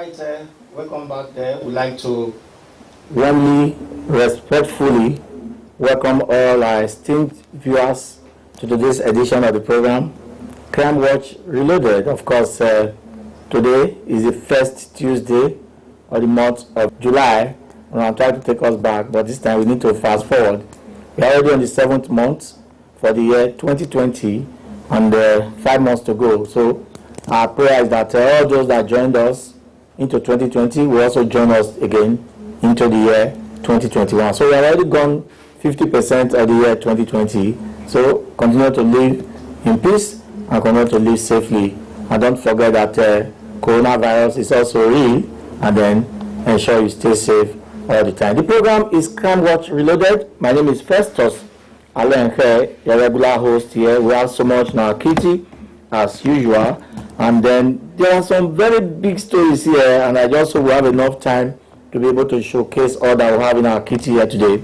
right, welcome back there. We'd like to warmly, respectfully welcome all our esteemed viewers to today's edition of the program, Crime Watch Reloaded. Of course, today is the first Tuesday of the month of July, and I'm trying to take us back, but this time we need to fast forward. We are already on the 7th month for the year 2020, and 5 months to go. So our prayer is that all those that joined us into 2020 will also join us again into the year 2021. So we have already gone 50% of the year 2020. So continue to live in peace and continue to live safely. And don't forget that coronavirus is also real, and then ensure you stay safe all the time. The program is Crime Watch Reloaded. My name is Festus Alenkhe, your regular host here. We have so much in our kitty as usual. And then there are some very big stories here, and I just hope we have enough time to be able to showcase all that we have in our kitty here today.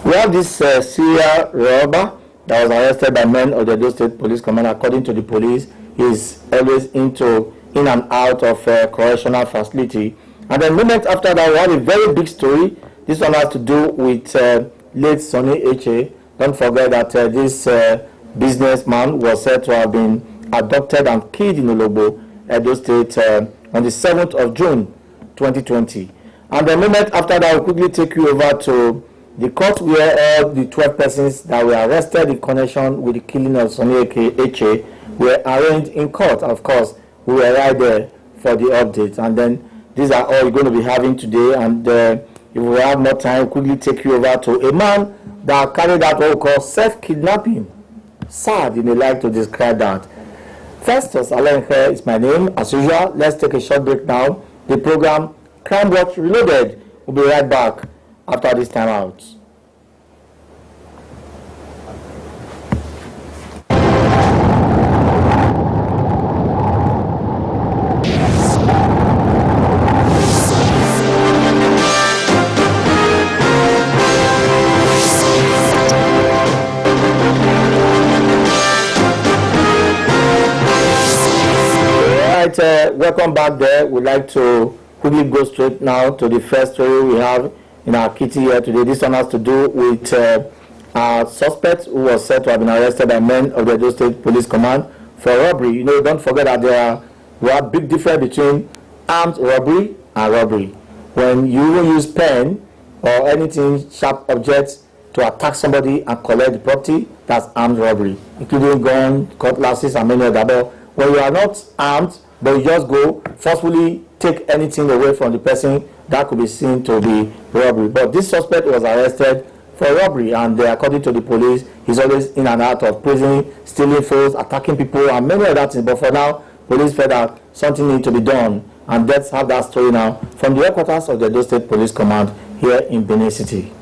We have this serial robber that was arrested by men of the Edo State Police Command. According to the police, he's always in and out of correctional facility. And then moment after that, we have a very big story. This one has to do with late Sonny Eche. Don't forget that this businessman was said to have been abducted and killed in Ologbo, Edo State, on the 7th of June 2020. And the moment after that, I'll quickly take you over to the court where all the 12 persons that were arrested in connection with the killing of Sonny Eche were arraigned in court. Of course, we were right there for the update. And then these are all you're going to be having today. And if we have more time, I'll quickly take you over to a man that carried out what we call self-kidnapping. Sad, you may like to describe that. Festus Alenkhe is my name. As usual, let's take a short break now. The program Crime Watch Reloaded will be right back after this time out. Welcome back there. We'd like to quickly go straight now to the first story we have in our kitty here today. This one has to do with a suspect who was said to have been arrested by men of the Edo State Police Command for robbery. You know, don't forget that there are big difference between armed robbery and robbery. When you use pen or anything, sharp objects to attack somebody and collect the property, that's armed robbery, including gun, cutlasses, and many other. But when you are not armed, but you just go forcefully take anything away from the person, that could be seen to be robbery. But this suspect was arrested for robbery, and according to the police, he's always in and out of prison, stealing phones, attacking people, and many other things. But for now, police felt that something needs to be done, and let's have that story now from the headquarters of the Edo State Police Command here in Benin City.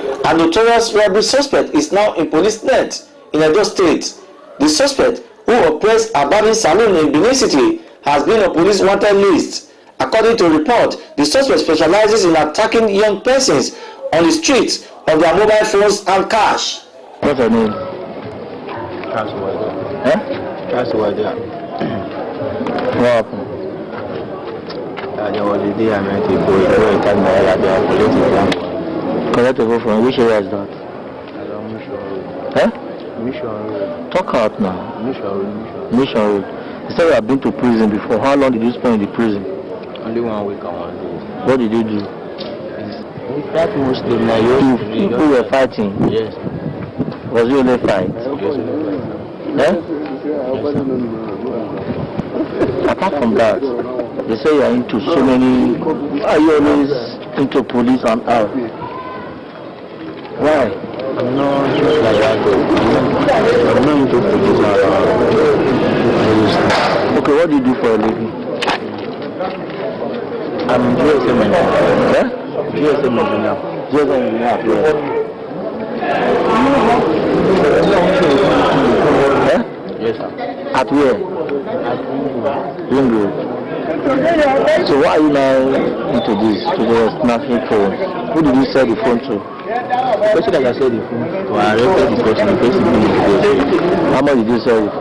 A notorious robbery suspect is now in police net in Edo State. The suspect, who operates a barbing salon in Benin City, has been on police wanted list. According to a report, the suspect specializes in attacking young persons on the streets of their mobile phones and cash. What's her name? What happened? There was a day I met a boy who attacked my area. They are collecting. Collect a phone from which area is that? Mission Road. Talk out now. Mission Road. You said you have been to prison before. How long did you spend in the prison? Only 1 week and 1 day. What did you do? We fight mostly now. You were fighting? Yes. Was you only fight? Yes, only fight. Yes? Apart from that, they say you are into so many. Are you always into police and out? Why? I'm not just like that. I'm not into police and Okay, what do you do for a living? I'm GSM engineer. Yeah? GSM engineer. GSM engineer. Yeah? Yes, sir. At where? At Ringo. So why are you now into this, to the snapping phone? Who did you sell the phone to? The person that I said the phone to, I rented the person being the How much did you sell it?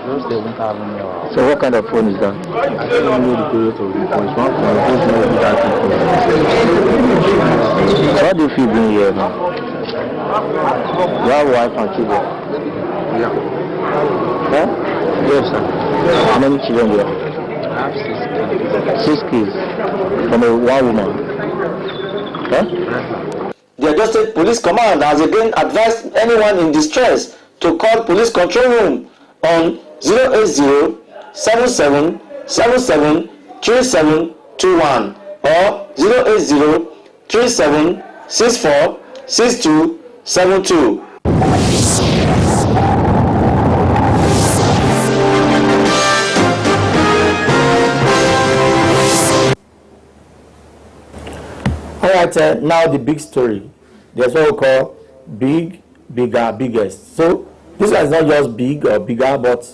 So what kind of phone is that? I don't know the period of the phone. It's one phone. I don't know that phone. So what do you feel being here now? You have wife and children? Yeah. Huh? Yes, sir. How many children do you have? I have 6 kids. 6 kids? From one woman? Huh? The Edo State Police Command has again advised anyone in distress to call Police Control Room on 080-77-77-3721 or 080-37-64-6272. Alright, now the big story. There's what we call big, bigger, biggest. So this one is not just big or bigger, but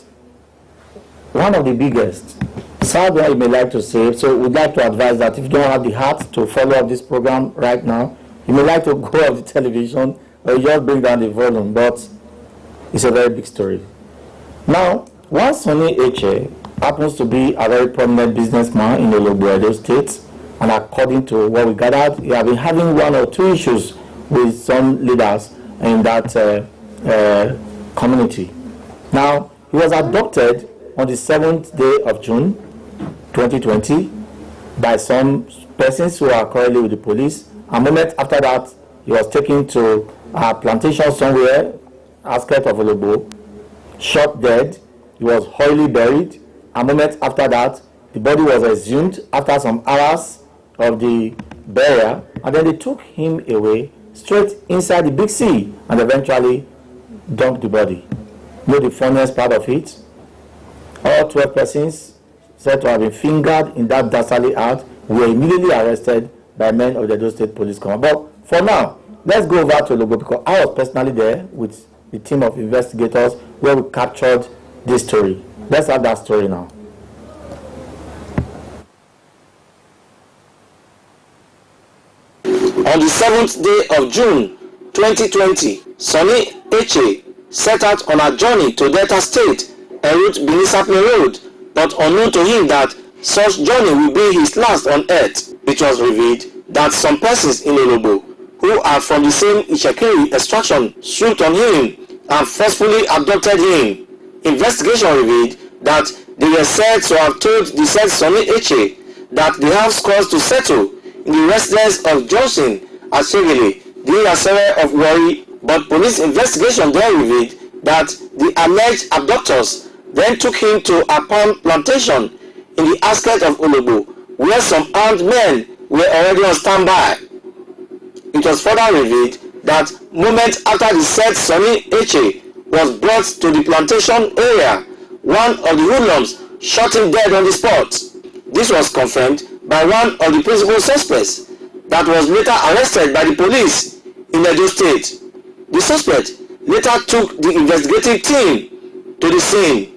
one of the biggest. Sad one you may like to say. So we'd like to advise that if you don't have the heart to follow up this program right now, you may like to go off the television or you just bring down the volume, but it's a very big story. Now, one Sonny Eche happens to be a very prominent businessman in Ologbo, Edo State. And according to what we gathered, he has been having 1 or 2 issues with some leaders in that community. Now, he was abducted on the 7th day of June 2020 by some persons who are currently with the police. A moment after that, he was taken to a plantation somewhere, outskirts of Ologbo, shot dead. He was wholly buried. A moment after that, the body was exhumed after some hours of the burial, and then they took him away straight inside the big sea and eventually dumped the body. You know the funniest part of it? All 12 persons said to have been fingered in that dastardly act were immediately arrested by men of the Edo State Police Command. But for now, let's go over to Ologbo because I was personally there with the team of investigators where we captured this story. Let's have that story now. On the 7th day of June 2020, Sonny Eche set out on a journey to Delta State en route Benin-Sapele Road, but unknown to him that such journey will be his last on earth. It was revealed that some persons in Ologbo who are from the same Ishekiri extraction swooped on him and forcefully abducted him. Investigation revealed that they were said to have told the said Sonny Eche that they have scores to settle in the residence of Johnson at Shegele, the area of Warri, but police investigation then revealed that the alleged abductors then took him to a palm plantation in the outskirts of Ologbo, where some armed men were already on standby. It was further revealed that moments after the said Sonny Eche was brought to the plantation area, one of the hoodlums shot him dead on the spot. This was confirmed by one of the principal suspects that was later arrested by the police in Edo State. The suspect later took the investigative team to the scene.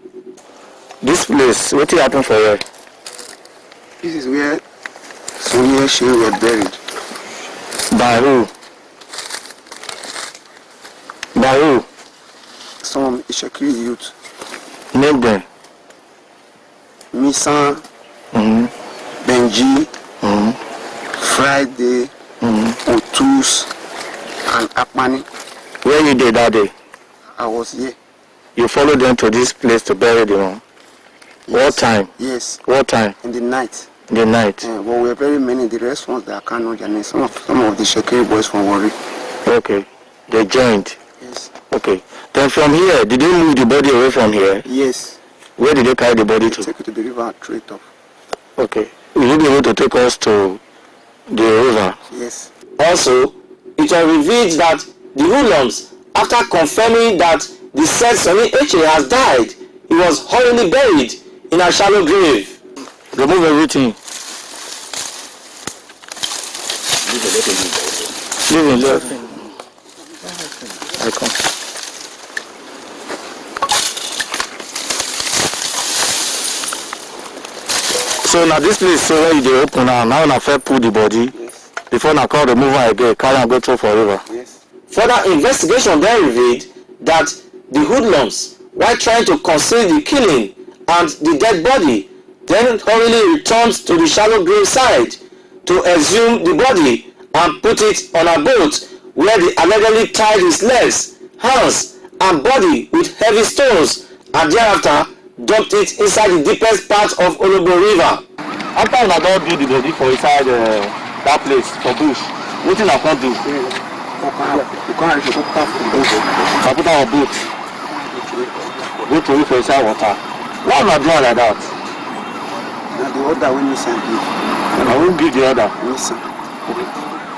This place, what happened for you? This is where Sonny Eche were buried. By who? By who? Some Ishekiri youth. Name them. Misan, Benji, Friday, Otus, and Akmani. Where you did that day? I was here. You followed them to this place to bury them? Yes. What time? Yes. What time? In the night. In the night? Well, we were very many. The rest ones that I can't know their names. Some of the Shekiri boys from Warri. Okay. They joined? Yes. Okay. Then from here, did they move the body away from here? Yes. Where did they carry the body to? Take it to the river and throw it up. Okay. Will you be able to take us to the river? Yes. Also, it was revealed that the hoodlums, after confirming that the said Sonny Eche has died, he was hurriedly buried in a shallow grave. Remove everything. Leave it. I come. So now this place so where they open now I first pull the body. Yes. Before I call the mover again, carry and go through forever. Yes. Further investigation then revealed that the hoodlums while trying to conceal the killing and the dead body, then hurriedly returned to the shallow grave side to exhume the body and put it on a boat where they allegedly tied his legs, hands and body with heavy stones and thereafter dumped it inside the deepest part of Ologbo River. After una don do the body for inside that place for bush, wetin una come do? I put our boat. Go to it for inside water. Why una do like that? Now the order when you send me. I won't give the order. Listen.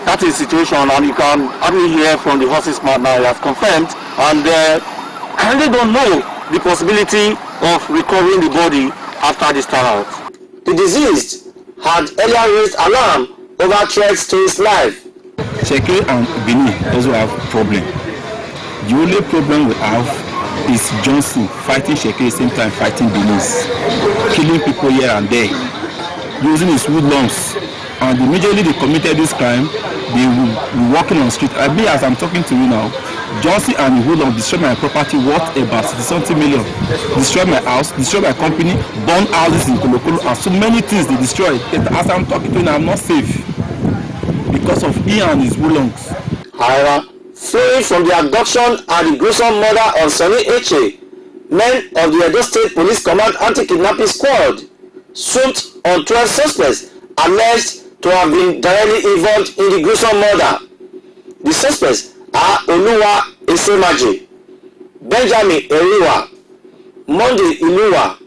That is the situation, and you can only hear from the horse's mouth now. He has confirmed, and I really don't know the possibility of recovering the body after this turnout. The deceased had earlier raised alarm over threats to his life. Sheke and Benin also have problem. The only problem we have is Johnson fighting Sheke at the same time fighting Benin, killing people here and there, using his woodlums. And immediately they committed this crime, they will be walking on the street. I mean, as I'm talking to you now, Johnson and the woodlums destroyed my property worth about 60 million. Destroyed my house, destroyed my company, burned houses in Kolokolo, and so many things they destroyed. As I'm talking to you now, I'm not safe because of he and his woodlums. However, fleeing from the abduction and the gruesome murder of Sonny Eche, men of the Edo State Police Command Anti-Kidnapping Squad swooped on 12 suspects alleged to have been directly involved in the gruesome murder. The suspects are Oluwa Esemaje, Benjamin Eriwa, Monday Iluwa,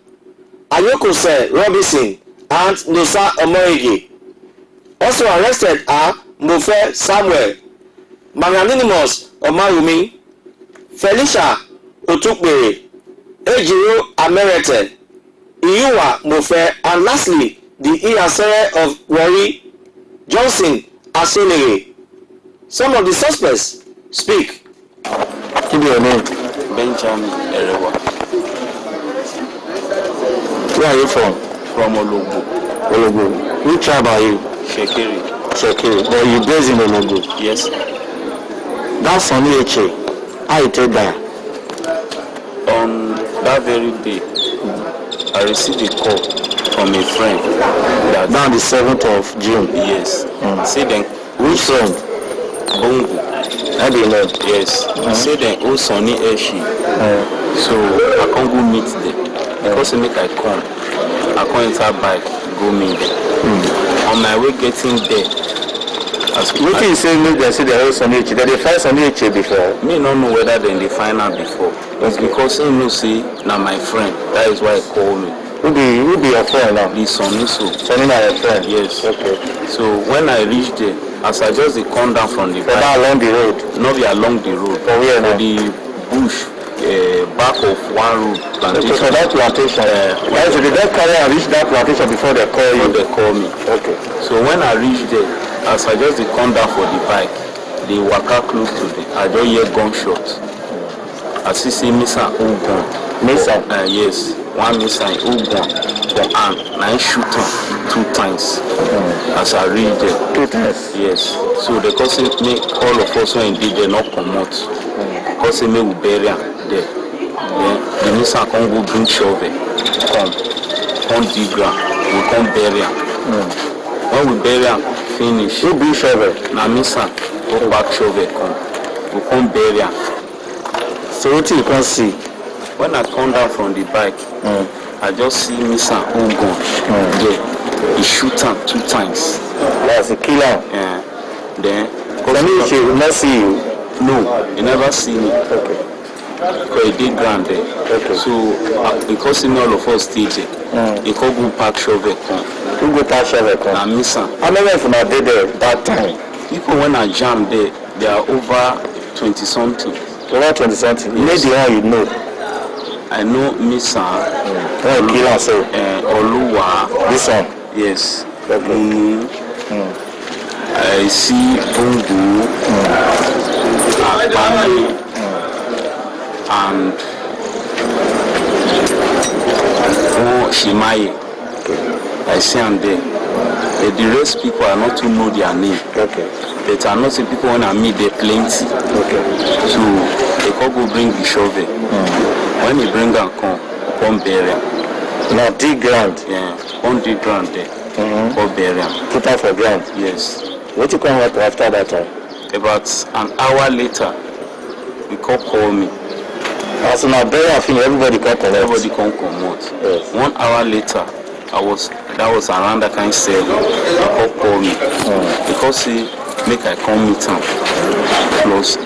Ayokose Robinson, and Nosa Omoyege. Also arrested are Mofe Samuel, Magnanimous Omarumi, Felicia Otukbere, Ejiro Amerete, Iyuwa Mofe, and lastly, the Iyasere of Wari, Johnson Asenere. Some of the suspects speak. Give me your name. Benjamin Erewa. Where are you from? From Ologbo. Ologbo. Which tribe are you? Shekeri. Shekeri. But you based in Ologbo? Yes. That's Sonny Eche. How you take that? On that very day, I received a call from a friend. Now the 7th of June? Yes. Say then. Which friend? Bongo. I didn't know. Yes. Say then, oh Sonny Eche. So I can't go meet them. Because make I come. I can't enter bike, go meet them. On my way getting there, what can you say make them say they Sonny Eche? Did they find Sonny Eche before? Me not know whether they find out before. It's because he know say now my friend. That is why he call me. Who be your friend now? The Sonny so. Sonny na your friend? Yes. Okay. So when I reached there, as I just come down from the bike, along the road? Not be along the road. For where now? The bush, back of one road plantation. Okay, so that plantation. So they don't carry and reach that plantation before they call you? They call me. Okay. So when I reached there, as I just come down for the bike, they waka close to the. I just hear gunshot. I see Misa Ogun. Misa? Yes. One Misa Ogun for arm. And I shoot him 2 times. As I reach there. 2 times? Yes. So they cause me all of us when indeed they not come out. Cause me we bury him there. Then the Misa come go bring shovel. Come dig ground. We come bury him. When we bury him, finish. Who bring shovel? Na Misa go back shovel come. We come bury him. So what you can see? When I come down from the bike, I just see Misa Ogun there. He shoot him 2 times. That's a killer. Yeah. Then he will not see you? No, he never see me. Okay. Because he did ground there. Okay. So because all of us stay there, he can't go pack shovel come. Who go pack shovel come? I miss him. How many of you are there that time? People when I jam there, they are over 20 something. Over 20 something? Yes. Maybe one you know. I know Misa. Killer so. Oluwa. This one? Yes. Okay. I see Bongo, Akbani, and Shimaye. Okay. I see them there. The rest people are not to know their name. Okay. But I know some people when I meet they plenty. Okay. So they can go bring the shovel. When they bring and come bury am. Now dig ground. Yeah, come dig ground there. Come bury am. Put am for ground. Yes. What you come up after that time? About an hour later, they call me. As in a bury am finish, everybody come collect. Everybody come out. Yes. 1 hour later, that was around that kind of 7. They call me because he make I come meet am. Plus,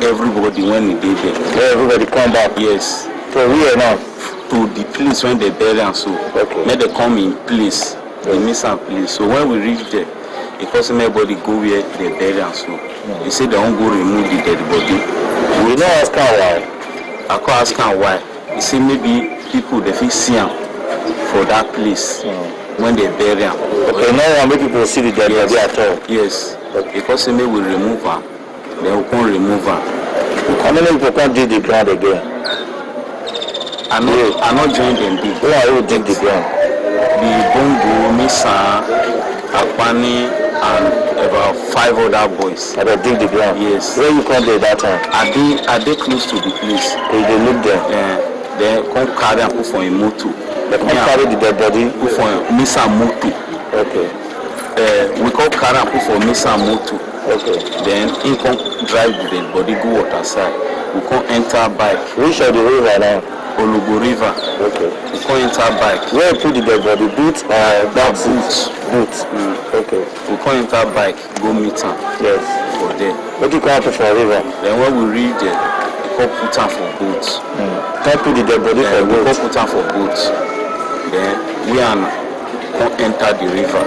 everybody when he did there. Yeah, everybody come back. Yes. So we are now to the place when they bury and so. Okay. Make they come in place. They miss some place. So when we reach there, because everybody go where they bury and so. They say they won't go remove the dead body. We don't ask her why. I can't ask her why. He say maybe people they feel see him for that place when they bury him. Okay, now I make people see the dead body at all. Yes. Because maybe we remove him, then we can't remove him. How many people can dig the ground again? I not join them dig. Who are you dig the ground? The Bongo, Misa, Akpani, and about 5 other boys. I don't dig the ground. Yes. Where you come there that time? Are they close to the place? So they look there. Yeah. They come carry and put for a motor. They come carry the dead body. Put for Misa motor. Okay. We come carry and put for Misa motor. Okay. Then he come drive the dead body go water side. We come enter bike. Which of the river now? Olugo River. Okay. We come enter bike. Where you put the dead body? Boot or that boot? Boot. Okay. We come enter bike go meet him. Yes. For there. What you come for river? Then when we reach there, we come put him for boat. Can't put the dead body for boat. We come put him for boat. Then we come enter the river.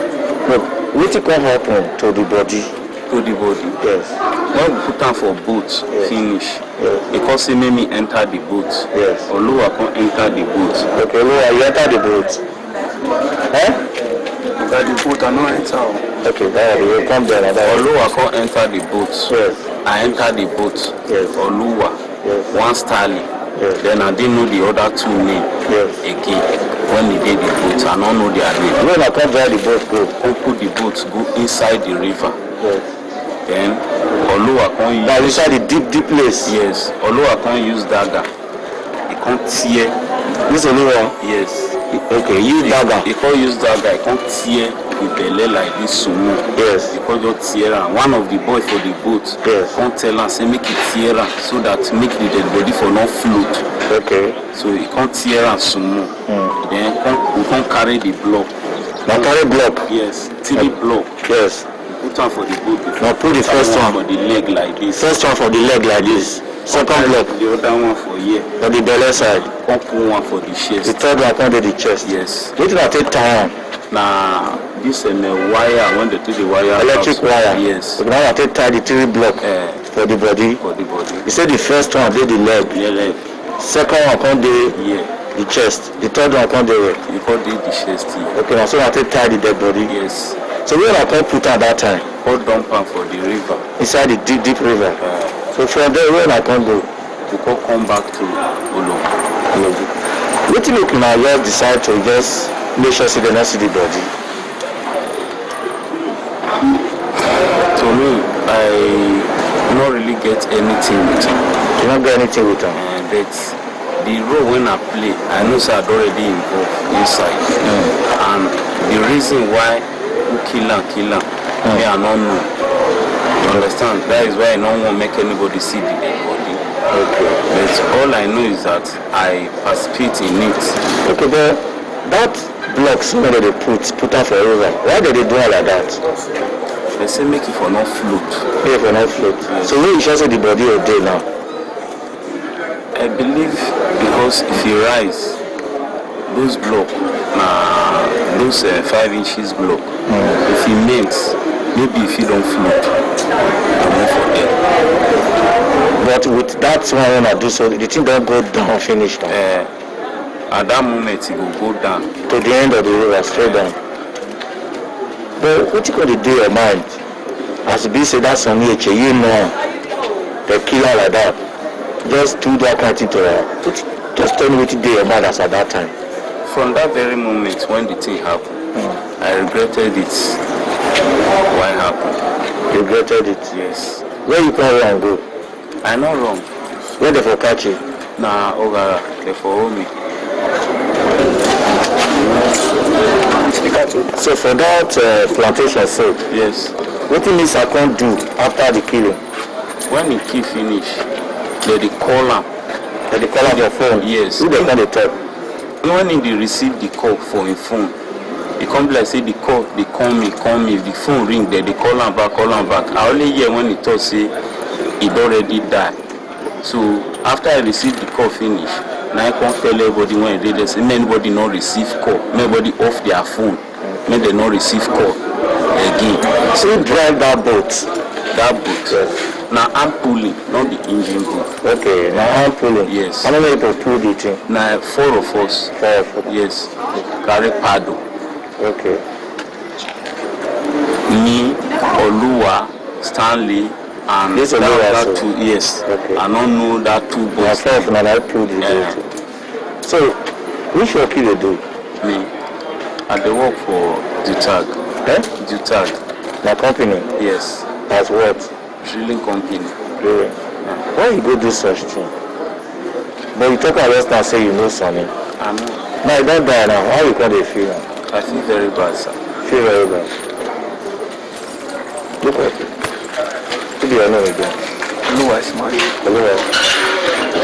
Look, what you come happen to the body? To the body. Yes. When we put him for boat, finish. Yes. Because he made me enter the boat. Yes. Oluwa come enter the boat. Okay, Oluwa, you enter the boat. Enter the boat, I no enter. Okay, that will come there. Oluwa come enter the boat. Yes. I enter the boat. Yes. Oluwa. Yes. One Starling. Yes. Then I didn't know the other 2 names. Yes. Again. When he did the boat, I don't know their name. When I come drive the boat, go. Come put the boat, go inside the river. Yes. Then Oluwa can use. That inside the deep place. Yes. Oluwa can use dagger. He can't tear. This Oluwa? Yes. Okay, use dagger. He can't use dagger. He can't tear the belly like this sumo. Yes. He can't just tear am. One of the boys for the boat. Yes. Can't tell am say make it tear am so that make the dead body for not float. Okay. So he can't tear am sumo. Then we can't carry the block. Now carry block. Yes. 3 block. Yes. Put one for the boat. Now put the first one for the leg like this. First one for the leg like this. Second block. The other one for here. For the belly side. One put one for the chest. The third one under the chest. Yes. What did I take time? Now this wire when they take the wire. Electric wire. Yes. Okay, now I take tie the 3 block for the body. For the body. You said the first one did the leg. Yeah, leg. Second one come the Yeah. the chest. The third one come the You call the chest here. Okay, now so I take tie the dead body. Yes. So where I can put at that time? Hold dump am for the river. Inside the deep river. So from there where I can go? We can come back to Ologo. What do you look now? Just decide to just make sure they don't see the body. To me, I not really get anything with him. You don't get anything with them. But the role when I play, I know so I'd already involved inside. And the reason why who kill him, me I don't know. You understand? That is why I don't want to make anybody see the dead body. Okay. But all I know is that I participate in it. Okay, but that block somewhere they put out for a river. Why did they do all like that? They say make it for not float. Make it for not float. Yes. So where you should say the body of day now? I believe because if you rise, those block, those 5 inches block, if he makes, maybe if you don't float, you won't forget. But with that one when I do so, the thing don't go down, finish now. At that moment, it will go down. To the end of the river, straight down. But what you gonna do your mind? As the say that's on nature, you know, the killer like that. Just do that kind of thing to her. Just tell me what you do your mind as at that time. From that very moment when the thing happened, I regretted it Why happen? Regretted it. Yes. Where you come wrong go? I not wrong. Where they for catch you? Nah, Ogara, they follow me. So for that plantation sale, Yes. what things I can't do after the killing? When the key finish, they call am. They call out your phone. Yes. Who they call the talk? When he receive the call for him phone, he come be like say the call, they call me. The phone ring, they call him back. I only hear when he talk say he already died. So after I receive the call finish, now I can't tell everybody when they say anybody not receive call, nobody off their phone, may they not receive call again. So you drive that boat? That boat. Yes. Now I'm pulling, not the engine boat. Okay, now I'm pulling. Yes. How many people pull the thing? Now 4 of us. 4 of them. Yes. Carry paddle. Okay. Me, Oluwa, Stanley, and This that Oluwa, two. Yes. Okay. I don't know that two boys. Myself and I pull the boat. So, which work you do? Me. I dey work for Dutag. Eh? Dutag. My company? Yes. As what? Drilling company. Really? Why you go do such thing? But you talk about us now, say you know Sonny. I know. Now you don't die now. How you call the feel now? I feel very bad, sir. Feel very bad. Look at it. Who do you know again? Oluwa is mine. Hello.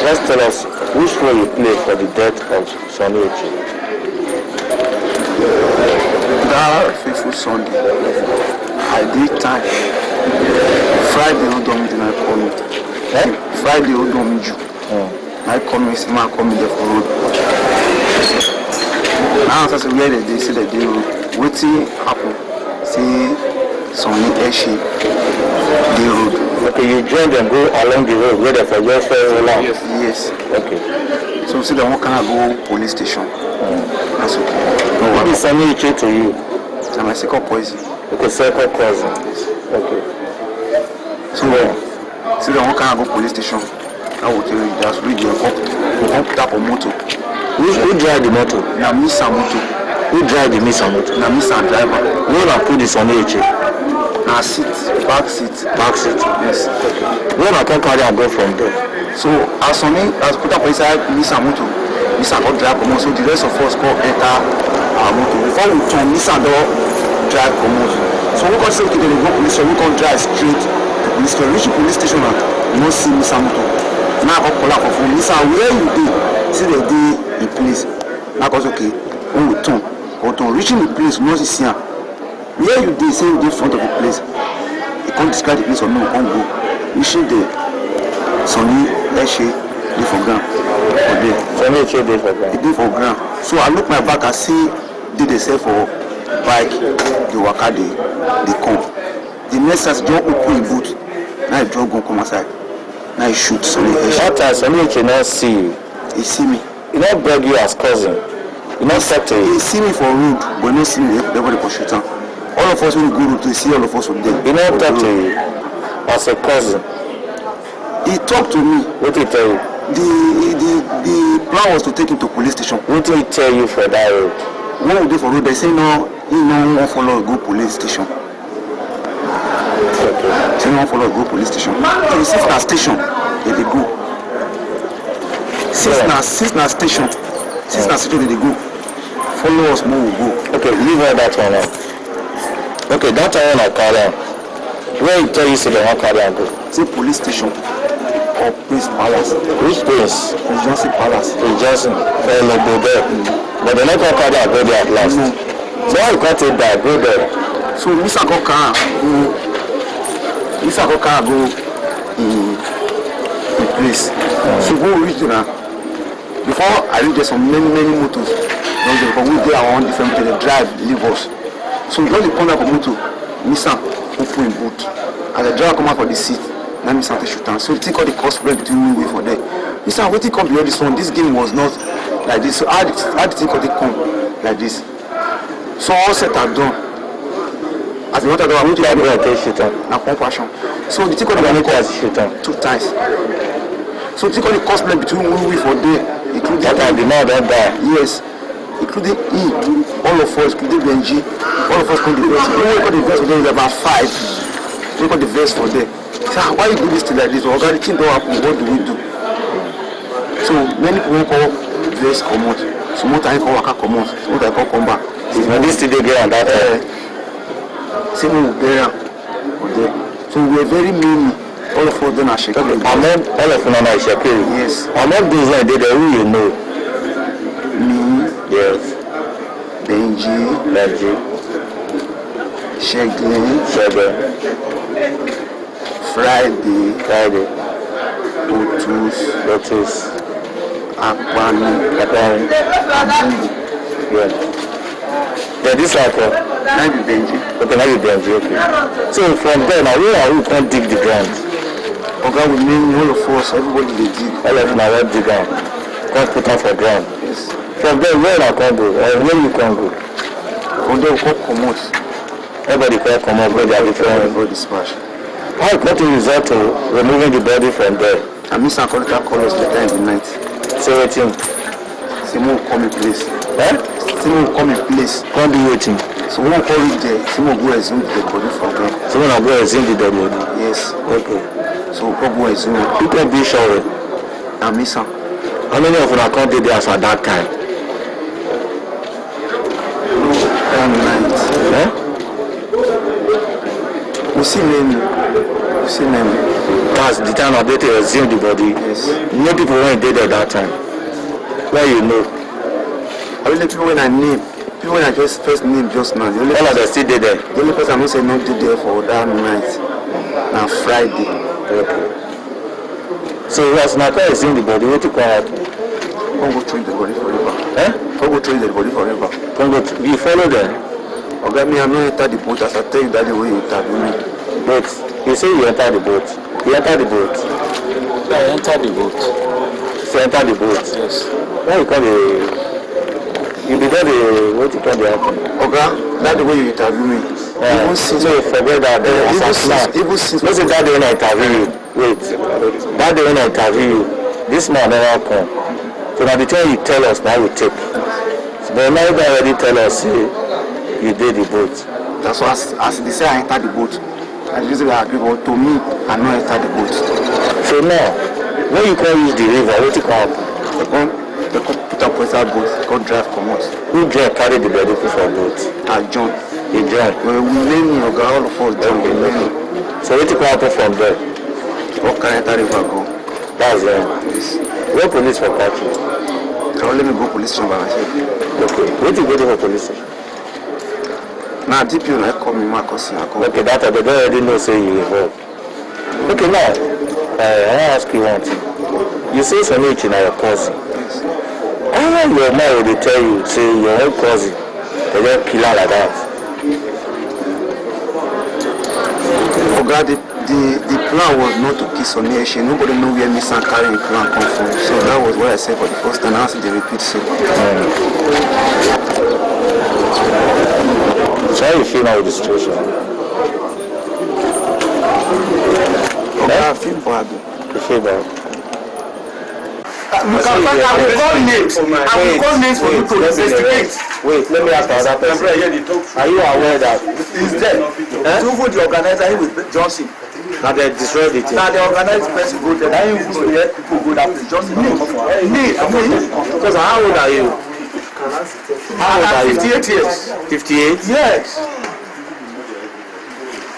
Just tell us which role you play for the death of Sonny Echi. That faithful Sunday, I did time. Friday, hold on me, then I call me. Eh? Friday, hold on me, you. I call me, see my call me there for road. Now, I say where they say that they waiting happen. See, Sonny Echi, they road. Okay, you join them, go along the road, where they for just along. Yes. Okay. So see the one can I go police station. That's okay. No, What is Sonny Echi to you? it's my second poison. Okay, second cousin. Okay. So see the one can I go police station. I will tell you just read your up. We put up a motor. Who drive the motor? Na Misa motor. Who drive the Misa motor? Na Misa driver. Where I put the Sonny Echi? Na seat, back seat. Back seat. Yes. Where I can carry and go from there? So as Sonny as put up inside Misa motor, Misa got drive come on. So the rest of us go enter our motor. Before we turn, Misa don't drive come on. So we can say okay, they go police station. We can drive straight to police station. Reach the police station and you no see Misa motor. Now I go call out for phone. Misa, where you dey? See the day in place. Now I go okay. When we turn, reaching the place, we no see him. Where you dey? Say you dey front of the place. You can't describe the place or no, we can't go. Reaching there, Sonny Echi dey for ground. For there. Sonny Echi dey for ground. He dey for ground. So I look my back, I see they sell for bike, the waka they come. The next time John open the boot, now he draw gun come outside. Now he shoot Sonny Echi. That time Sonny Echi not see you. He see me. He not beg you as cousin. He not talk to you. He see me for road, but he not see me. Everybody for shoot him. All of us when we go road, to see all of us from there. He not talk to you as a cousin. He talked to me. What did he tell you? The plan was to take him to police station. What did he tell you for that road? When we dey for road, they say no, he no wan follow go police station. Okay. Say no wan follow go police station. So the sister station, they go. Sister station, they go. Follow us, more we go. Okay, leave all that one now. Okay, that one I carry on. Where you tell you say they won't carry on go? Say police station or Prince Palace. Which place? Prince Johnson Palace. Prince Johnson. They go there. But they not gonna carry and go there at last. No. So how you can't take that? Go there. So Mr. Goka go in place. So when we reach there, before I reach there, some many motors. But we there our own different motor, they drive, leave us. So we just come up for motor, Mr. open boot. As the driver come out for the seat, now Mr. to shoot down. So think all the cost spread between we for there. Mr. What come beyond this one? This game was not like this. So how did think they come like this? So all set and done. As the water door, I went to the shoot on. na pump action. So the thing called the shoot on. 2 times. So the thing called the cost spread between we for there, including That time the man don't die. yes, including him, all of us, including Benji, all of us got the verse. We got the verse for them, about 5. We got the verse for them. So why you do this to like this? Or the thing don't happen, what do we do? So many people won't call verse come out. So more time come out, so more time come back. Now this today get on that same with Beria. So we were very many. All of us then are shaking. Among all of them are shaking. Yes. Among those that did who you know? Me. Yes. Benji. Sheglin. Friday. Lotus. Akwani. Yeah, this like now you Benji. Okay, now you Benji, okay. So from there, now where are we going to dig the ground? Okay, we name all of us, everybody they dig. All of them are well dig ground. Can't put up for ground. Yes. From there, where I can go? Or where you can go? From there, we come out. Everybody can come out, but they are different. Everybody smash. How it got to result to removing the body from there? I miss some color colors later in the night. So waiting. Someone will come in place. Someone will come in place. Can't be waiting. So when we call it there, someone will go exhume the body from there. Someone will go exhume the dead body? Yes. Okay. So we go exhume. You can be sure. I miss some. How many of them can't do this at that time? That night. We see many. That's the time of day to exhume the body. Yes. Many people weren't dead at that time. Where you know? I really people when I name. People when I just first name just now. All of them still dead there. The only person I say not did there for that night. Now Friday. Okay. So was not exhume the body. What you call it? Don't go through the body forever. Don't go through the body forever. You follow them? Okay, me, I'm not enter the boat as I tell you that the way you interview me. But you say you enter the boat. You enter the boat. I entered the boat. So enter the boat. Yes. What you call the? You began the what you call the happen? Okay, that's the way you interview me. Even since you forget that even since listen, that day when I interview you. Wait. That day when I interview you, this man never come. So now the time you tell us now we take. But now you already tell us say you did the boat. That's why as they say I entered the boat. I usually agree, but to me, I not enter the boat. So now, when you can use the river, what you call? They come put up with that boat, they come drive come out. Who drive carry the body for boat? John. He drive. Well, we name you, all of us John, we name you. So what you can happen from there? What can enter river go? That's yes. Where police for catching? So let me go police station by myself. Okay. What you go to for police station? Now DPO like call me, my cousin. Okay, that they don't already know say you involved. Okay, now I want to ask you one thing. You say some age now your cousin. Yes. How your mom will tell you say your own cousin they just kill her like that? Oh God, the plan was not to kiss on Eshe. Nobody knew where Mr. carrying the plan come from. So that was what I said for the first time. I asked the repeat so. So how you feel now with the situation? Okay, I feel bad. You feel bad? I will call names for you to investigate. Wait, let me ask another person. Are you aware that He's dead. So who the organizer he with Johnson? now they destroyed the thing? Now the organized person go there. Now he used to let people go that place. Johnson me. Because how old are you? I am 58 years. 58? Yes.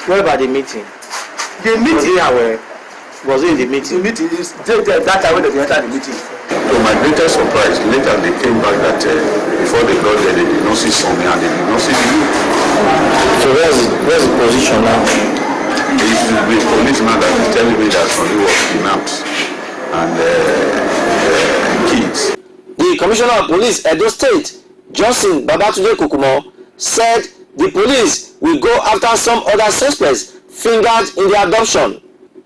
Where about the meeting? The Was meeting. he aware? Was he in the meeting? The meeting is that time when they enter the meeting. To my greatest surprise, later they came back that before they got there, they did not see Somi and they did not see the youth. So where's the position now? It is the policeman that is telling me that Somi was kidnapped and kids. The Commissioner of Police, Edo State, Johnson Babatunde Kukumo, said the police will go after some other suspects fingered in the abduction.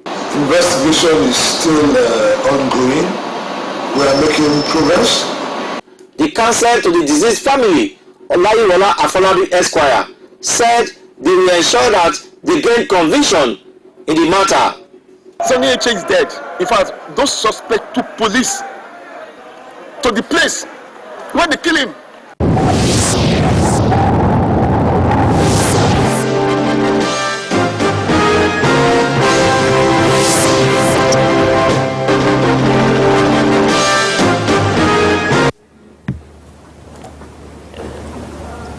Investigation is still ongoing. We are making progress. The counsel to the deceased family, Olayiwola Afolabi Esquire, said they will ensure that they gain conviction in the matter. Sunny Eche is dead. In fact, those suspects took police to the place where they kill him.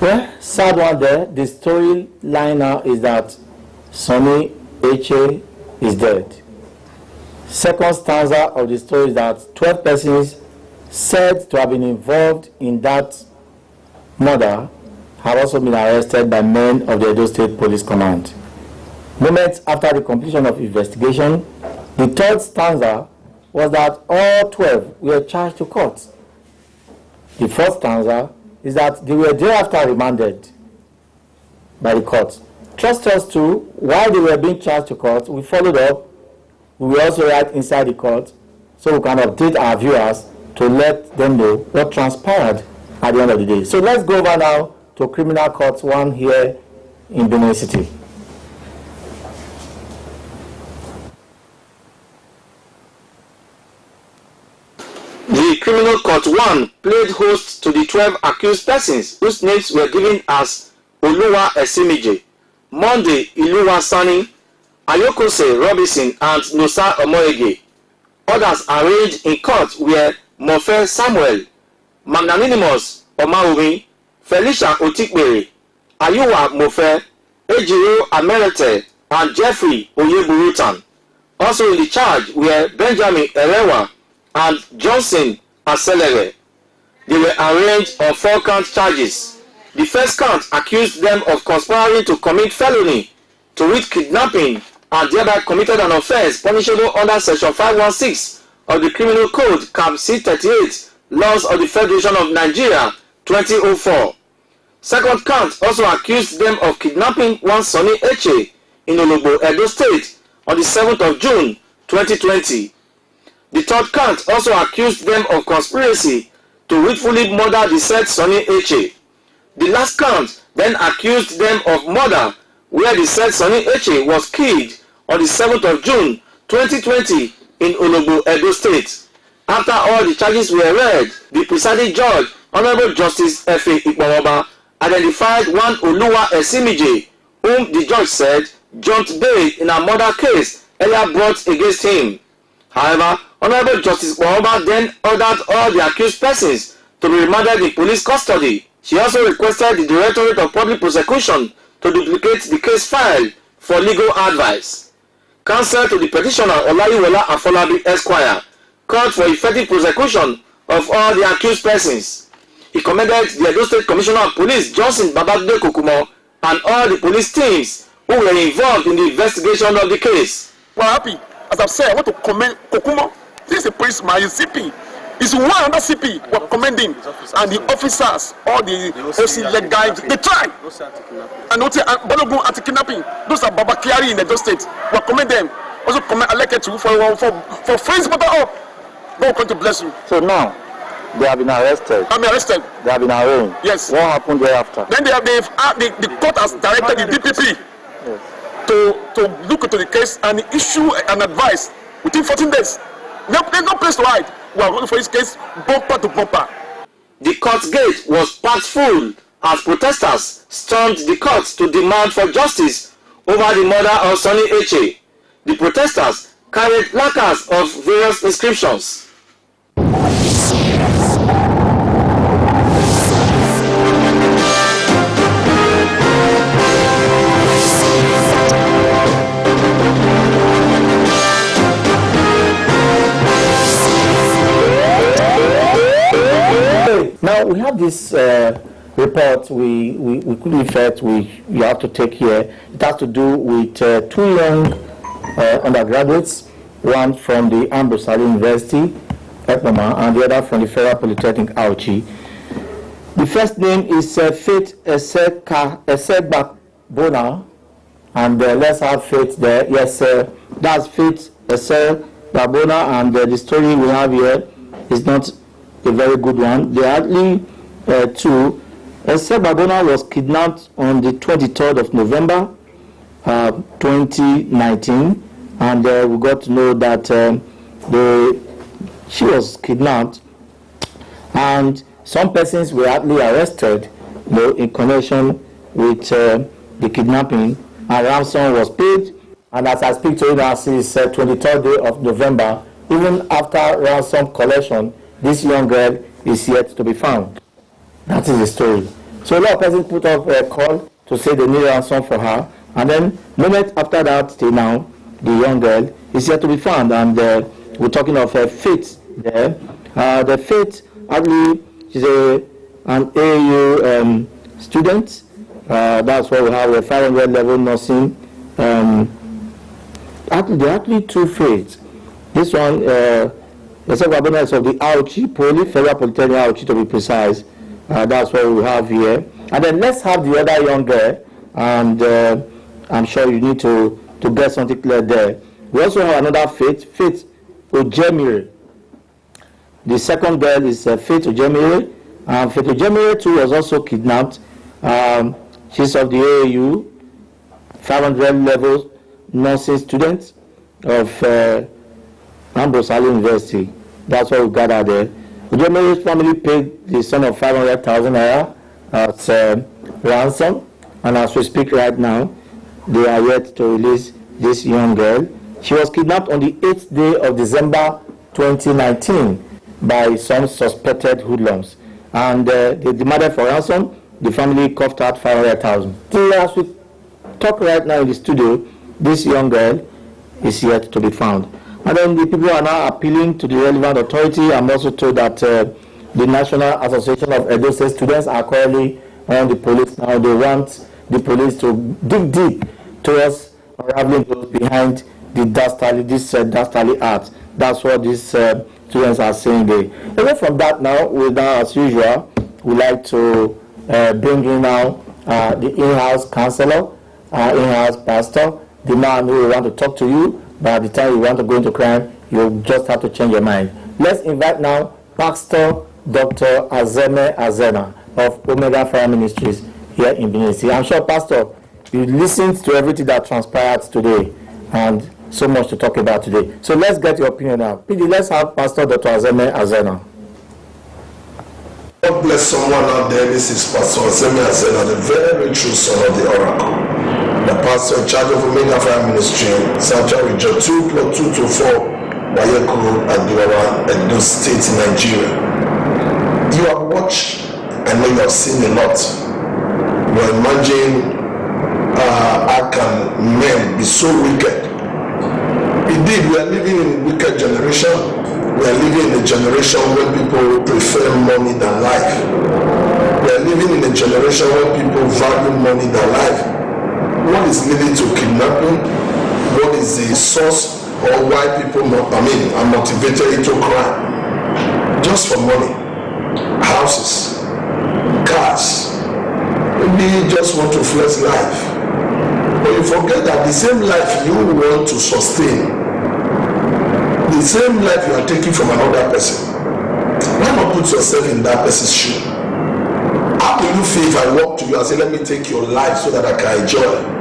Well, sad one there. The storyline now is that Sonny Eche is dead. Second stanza of the story is that 12 persons said to have been involved in that murder have also been arrested by men of the Edo State Police Command. Moments after the completion of investigation, the third stanza was that all 12 were charged to court. The fourth stanza is that they were thereafter remanded by the court. Trust us too, while they were being charged to court, we followed up. We were also right inside the court, so we can update our viewers to let them know what transpired at the end of the day. So let's go over now to Criminal Court 1 here in Benin City. The Criminal Court 1 played host to the 12 accused persons whose names were given as Oluwa Esimije, Monday Iluwa Sani, Ayokose Robinson, and Nosa Omoege. Others arraigned in court were Mofe Samuel, Magnanimous Omawumi, Felicia Otikbere, Ayuwa Mofe, Ejiro Amerete, and Jeffrey Oyeburutan. Also in the charge were Benjamin Erewa and Johnson Aselere. They were arraigned on 4-count charges. The first count accused them of conspiring to commit felony, to wit kidnapping, and thereby committed an offence punishable under Section 516 of the Criminal Code, Cap C38, Laws of the Federation of Nigeria, 2004. Second count also accused them of kidnapping one Sonny Eche in Ologbo, Edo State, on the 7th of June, 2020. The third count also accused them of conspiracy to willfully murder the said Sonny Eche. The last count then accused them of murder, where the said Sonny Eche was killed on the 7th of June 2020 in Ologbo, Edo State. After all the charges were read, the presiding judge, Honorable Justice F.A. Ikporoba, identified one Oluwa Esimije, whom the judge said jumped bail in a murder case earlier brought against him. However, Honorable Justice Ikporoba then ordered all the accused persons to be remanded in police custody. She also requested the Directorate of Public Prosecution to duplicate the case file for legal advice. Counsel to the petitioner Olayiwola Afolabi Esquire called for effective prosecution of all the accused persons. He commended the Edo State Commissioner of Police Johnson Babagide Kokumo and all the police teams who were involved in the investigation of the case. We're happy. As I've said, I want to commend Kokumo. This is a policeman, he's CP. It's one other CP we're commending. And the officers, all the OC-led guys, they try. And Balogun anti-kidnapping. Those are Baba Kiari in Edo State. We're commending them. Also commend Alenkhe too for freeing matter up. God going to bless you. So now, they have been arrested. I'm arrested. They have been arraigned. Yes. What happened thereafter? Then the court has directed the DPP to look into the case and issue an advice within 14 days. There's no place to hide. We are going for this case bumper to bumper. The court gate was packed full as protesters stormed the court to demand for justice over the murder of Sonny Eche. The protesters carried placards of various inscriptions. Now we have this report we couldn't effect we have to take here. It has to do with two young undergraduates, one from the Ambosali University, Ekpoma, and the other from the Federal Polytechnic, Auchi. The first name is Faith Esegbabona, and let's have Faith there. Yes, that's Faith Esegbabona, and the story we have here is not a very good one. There are hardly two. Esegbabona was kidnapped on the 23rd of November 2019, and we got to know that she was kidnapped, and some persons were actually arrested, in connection with the kidnapping, and ransom was paid. And as I speak to you now, since 23rd day of November, even after ransom collection, this young girl is yet to be found. That is the story. So a lot of persons put up a call to say they need ransom for her, and then moment after that, till now, the young girl is yet to be found. And we're talking of Faith there. The Faith, actually, she's an AU student. That's why we have a 500 level nursing. Actually, there are actually two Faiths. This one, the second is of the Auchi Poly, Federal Polytechnic Auchi to be precise. That's what we have here. And then let's have the other young girl, and I'm sure you need to get something clear there. We also have another Faith Ojemire. The second girl is Faith Ojemire. Faith Ojemire too was also kidnapped. She's of the AAU, 500 level nursing student of Ambrose Ali University. That's what we gathered there. Ojemire's family paid the sum of 500,000 naira as ransom, and as we speak right now, they are yet to release this young girl. She was kidnapped on the 8th day of December 2019 by some suspected hoodlums, and they demanded for ransom. The family coughed out 500,000. So as we talk right now in the studio, this young girl is yet to be found. And then the people are now appealing to the relevant authority. I'm also told that the National Association of Edo State Students are currently on the police now. They want the police to dig deep towards unraveling those behind the dastardly act. That's what these students are saying there. Away from that now, as usual, we like to bring in now the in-house counselor, in-house pastor, the man who will want to talk to you. By the time you want to go into crime, you just have to change your mind. Let's invite now Pastor Dr. Azeme Azena of Omega Fire Ministries here in Benin City. I'm sure, Pastor, you listened to everything that transpired today, and so much to talk about today. So let's get your opinion now. PD, let's have Pastor Dr. Azeme Azena. God bless someone out there. This is Pastor Azeme Azena, the very true son of the oracle. The pastor in charge of Omega Fire Ministry, Central Region 2 Plot 224, Wayeko Road, Aduawa, Edo State, Nigeria. You have watched, I know you have seen a lot. You imagine how can men be so wicked? Indeed, we are living in a wicked generation. We are living in a generation where people prefer money than life. We are living in a generation where people value money than life. What is leading to kidnapping? What is the source or why people are motivated into crime? Just for money. Houses, cars. Maybe you just want to flex life. But you forget that the same life you want to sustain, the same life you are taking from another person. Why not put yourself in that person's shoe? How will you feel if I walk to you and say, let me take your life so that I can enjoy?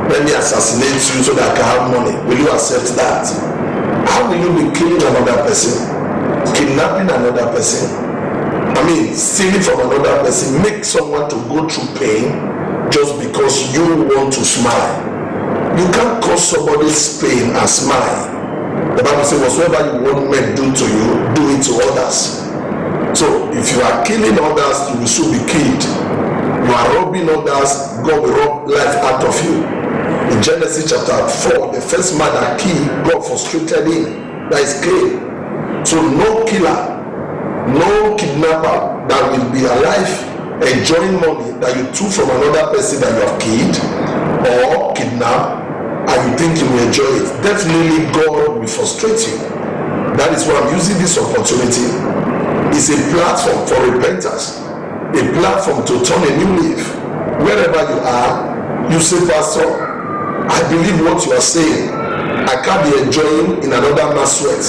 Let me assassinate you so that I can have money. Will you accept that? How will you be killing another person? Kidnapping another person? Stealing from another person, make someone to go through pain just because you want to smile. You can't cause somebody's pain and smile. The Bible says, whatsoever you want men do to you, do it to others. So if you are killing others, you will soon be killed. You are robbing others, God will rob life out of you. In Genesis chapter 4, the first man that killed, God frustrated him. That is Cain. So no killer, no kidnapper that will be alive enjoying money that you took from another person that you have killed or kidnapped, and you think you will enjoy it. Definitely God will frustrate you. That is why I'm using this opportunity. It's a platform for repentance, a platform to turn a new leaf. Wherever you are, you say, Pastor, I believe what you are saying. I can't be enjoying in another man's sweat.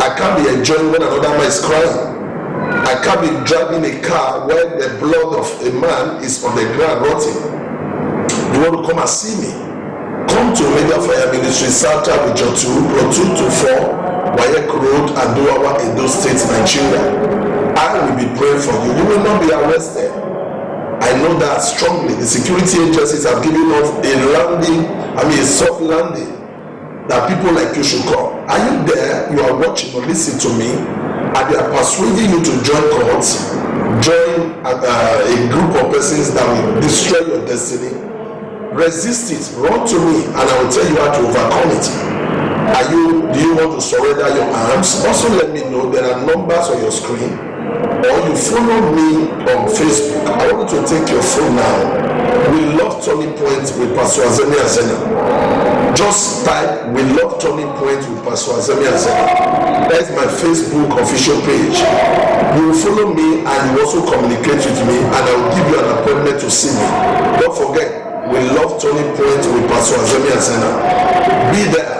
I can't be enjoying when another man is crying. I can't be driving a car where the blood of a man is on the ground rotting. You want to come and see me? Come to Omega Fire Ministry, Central Region 2, Plot 224, Wayeko Road, Aduawa, Edo State, Nigeria. I will be praying for you. You will not be arrested. I know that strongly. The security agencies have given us a soft landing that people like you should come. Are you there? You are watching or listening to me, and they are persuading you to join courts, join a group of persons that will destroy your destiny. Resist it. Run to me, and I will tell you how to overcome it. Do you want to surrender your arms? Also let me know. There are numbers on your screen, or you follow me on Facebook. I want you to take your phone now. We love Turning Point with Pastor Azemi Azena. Just type "We love Turning Point with Pastor Azemi Azena." That's my Facebook official page. You will follow me and you also communicate with me, and I will give you an appointment to see me. Don't forget, we love Turning Point with Pastor Azemi Azena. Be there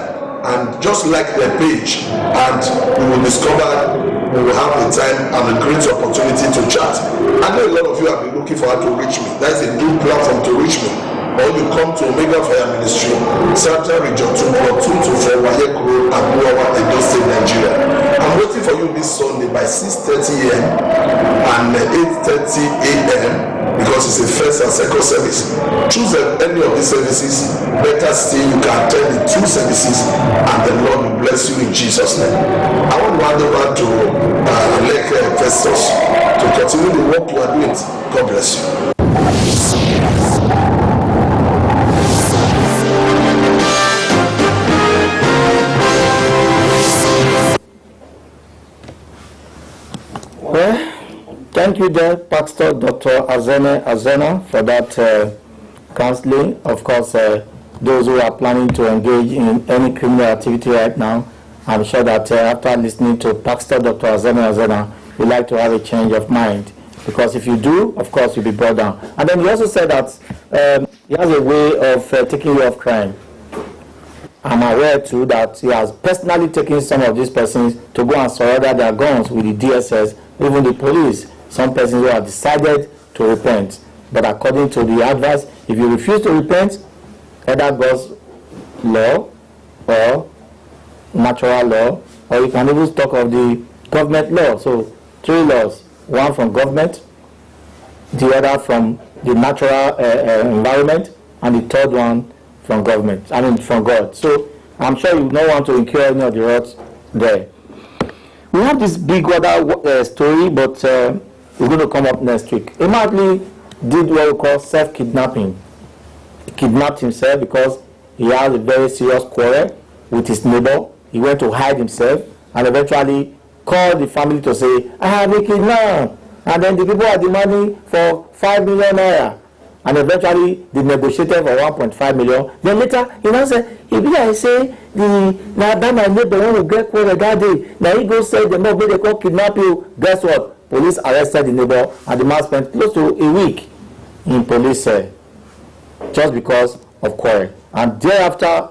and just like their page, and you will discover we will have a time and a great opportunity to chat. I know a lot of you have been looking for how to reach me. That's a good platform to reach me. Or you come to Omega Fire Ministry, Central Region 2.224 Wayek Road, Abuawa, Edo State, Nigeria. I'm waiting for you this Sunday by 6:30 a.m. and 8:30 a.m. because it's a first and second service. Choose any of these services. Better still, you can attend the two services, and the Lord will bless you in Jesus' name. I want to hand over to Alenkhe Festus to continue the work you are doing. God bless you. Well, thank you there, Pastor Dr. Azena, for that counseling. Of course, those who are planning to engage in any criminal activity right now, I'm sure that after listening to Pastor Dr. Azena, you'd like to have a change of mind. Because if you do, of course, you'll be brought down. And then he also said that he has a way of taking you off crime. I'm aware too that he has personally taken some of these persons to go and surrender their guns with the DSS, even the police. Some persons who have decided to repent. But according to the advice, if you refuse to repent, either God's law or natural law, or you can even talk of the government law. So 3 laws, one from government, the other from the natural environment, and the third one from government, from God. So I'm sure you don't want to incur any of the wrath there. We have this big other story, but we're going to come up next week. Imagine did what we call self-kidnapping. He kidnapped himself because he has a very serious quarrel with his neighbor. He went to hide himself and eventually called the family to say, I have been kidnapped. And then the people are demanding for 5 million naira. And eventually they negotiated for 1.5 million. Then later, he now said, if I say, that my neighbor want to get quarrel that day, now he goes say the mob they call kidnap you. Guess what? Police arrested the neighbor and the man spent close to a week in police cell just because of quarrel. And thereafter,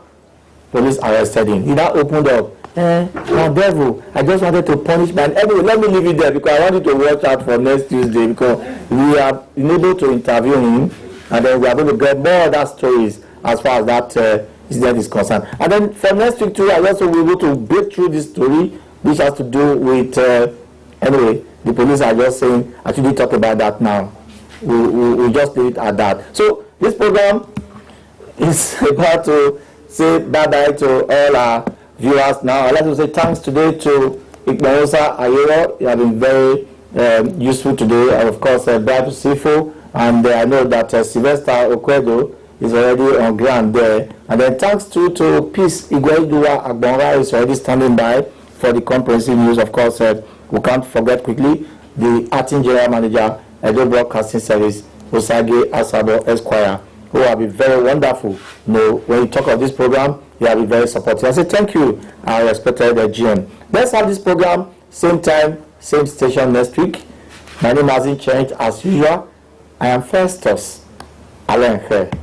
police arrested him. He now opened up. Now devil, I just wanted to punish man. Anyway, let me leave it there because I want you to watch out for next Tuesday because we are able to interview him and then we are going to get more other stories as far as that incident is concerned. And then for next week too, I also will be able to break through this story which has to do with anyway, the police are just saying I shouldn't talk about that now. We'll just leave it at that. So this program is about to say bye-bye to all our viewers now. I'd like to say thanks today to Ikmaosa Ayero. You have been very useful today. And of course, Bright Sifo. And I know that Sylvester Okwedo is already on ground there. And then thanks to Peace Igwedua Agbonra is already standing by for the comprehensive news. Of course, we can't forget quickly the acting general manager, Edo Broadcasting Service, Osage Asabo Esquire, who have been very wonderful. You know, when you talk of this program, you have been very supportive. I say thank you, I respected the GM. Let's have this program, same time, same station next week. My name hasn't changed as usual. I am Festus Alenkhe.